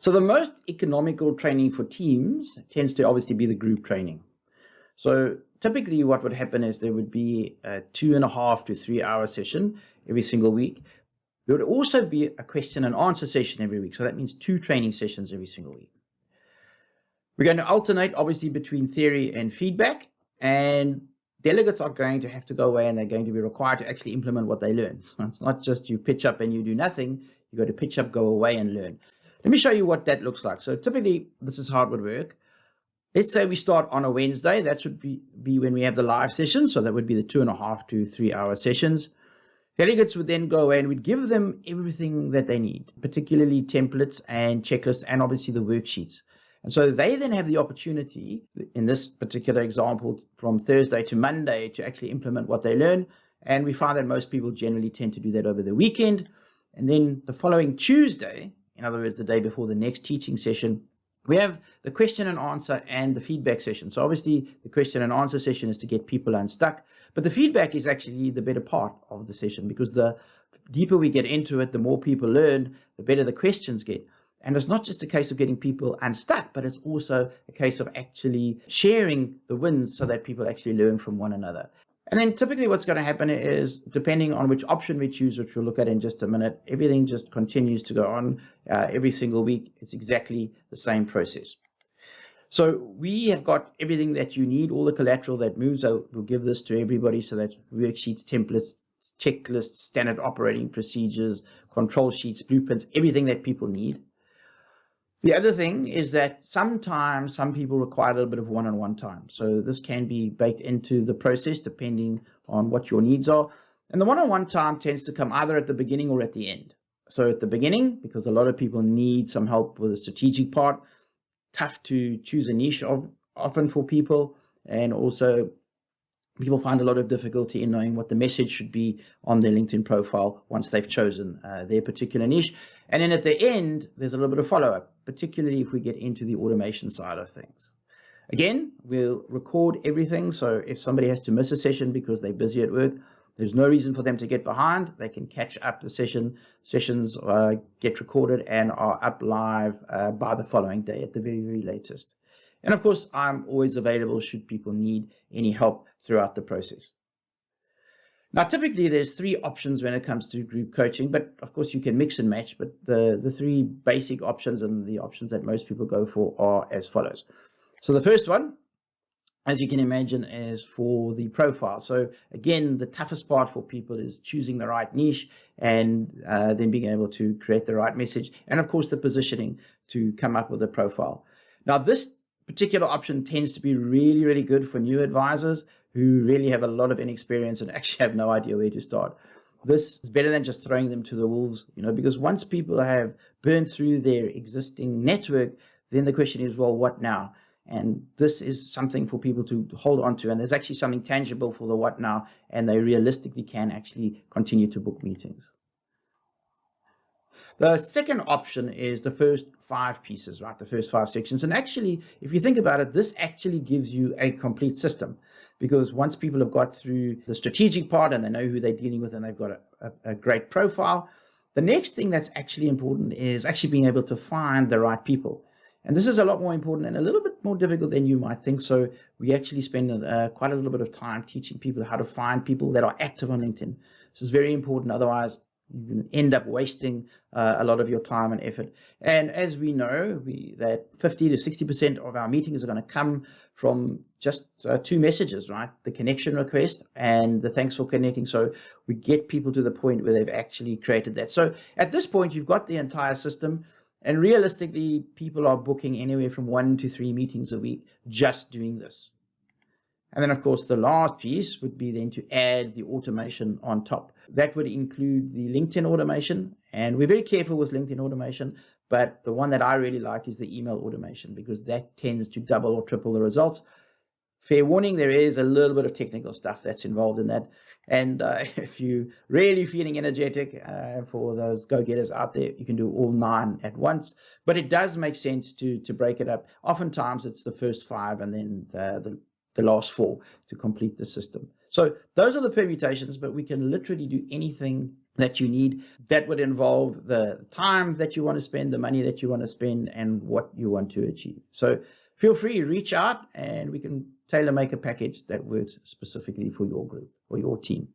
So the most economical training for teams tends to obviously be the group training. So typically what would happen is there would be a 2.5 to 3 hour session every single week. There would also be a question and answer session every week. So that means 2 training sessions every single week. We're going to alternate obviously between theory and feedback, and delegates are going to have to go away and they're going to be required to actually implement what they learn. So it's not just you pitch up and you do nothing. You got to pitch up, go away and learn. Let me show you what that looks like. So typically this is how it would work. Let's say we start on a Wednesday. That would be when we have the live session. So that would be the 2.5 to 3 hour sessions. Delegates would then go away and we'd give them everything that they need, particularly templates and checklists and obviously the worksheets. And so they then have the opportunity, in this particular example, from Thursday to Monday to actually implement what they learn. And we find that most people generally tend to do that over the weekend. And then the following Tuesday, in other words, the day before the next teaching session, we have the question and answer and the feedback session. So obviously the question and answer session is to get people unstuck, but the feedback is actually the better part of the session, because the deeper we get into it, the more people learn, the better the questions get. And it's not just a case of getting people unstuck, but it's also a case of actually sharing the wins so that people actually learn from one another. And then typically what's going to happen is, depending on which option we choose, which we'll look at in just a minute, everything just continues to go on every single week. It's exactly the same process. So we have got everything that you need, all the collateral that moves. So we'll give this to everybody. So that's worksheets, templates, checklists, standard operating procedures, control sheets, blueprints, everything that people need. The other thing is that sometimes some people require a little bit of one-on-one time. So this can be baked into the process depending on what your needs are. And the one-on-one time tends to come either at the beginning or at the end. So at the beginning, because a lot of people need some help with the strategic part, tough to choose a niche often for people, and also people find a lot of difficulty in knowing what the message should be on their LinkedIn profile once they've chosen their particular niche. And then at the end, there's a little bit of follow-up, particularly if we get into the automation side of things. Again, we'll record everything. So if somebody has to miss a session because they're busy at work, there's no reason for them to get behind. They can catch up the sessions get recorded and are up live by the following day at the very, very latest. And of course, I'm always available should people need any help throughout the process. Now, typically there's 3 options when it comes to group coaching, but of course you can mix and match. But the 3 basic options and the options that most people go for are as follows. So the first one, as you can imagine, is for the profile. So again, the toughest part for people is choosing the right niche and then being able to create the right message. And of course, the positioning to come up with a profile. Now, this particular option tends to be really, really good for new advisors who really have a lot of inexperience and actually have no idea where to start. This is better than just throwing them to the wolves, because once people have burned through their existing network, then the question is, well, what now? And this is something for people to hold on to. And there's actually something tangible for the what now, and they realistically can actually continue to book meetings. The second option is the first 5 pieces, right? The first 5 sections. And actually, if you think about it, this actually gives you a complete system, because once people have got through the strategic part and they know who they're dealing with and they've got a great profile, the next thing that's actually important is actually being able to find the right people. And this is a lot more important and a little bit more difficult than you might think. So we actually spend quite a little bit of time teaching people how to find people that are active on LinkedIn. This is very important. Otherwise, you can end up wasting a lot of your time and effort. And as we know, that 50 to 60% of our meetings are going to come from just 2 messages, right? The connection request and the thanks for connecting. So we get people to the point where they've actually created that. So at this point, you've got the entire system. And realistically, people are booking anywhere from 1 to 3 meetings a week just doing this. And then, of course, the last piece would be then to add the automation on top. That would include the LinkedIn automation. And we're very careful with LinkedIn automation, but the one that I really like is the email automation, because that tends to double or triple the results. Fair warning, there is a little bit of technical stuff that's involved in that. And if you're really feeling energetic for those go-getters out there, you can do all 9 at once. But it does make sense to break it up. Oftentimes, it's the first 5 and then the last 4 to complete the system. So those are the permutations, but we can literally do anything that you need. That would involve the time that you want to spend, the money that you want to spend, and what you want to achieve. So feel free, reach out, and we can tailor make a package that works specifically for your group or your team.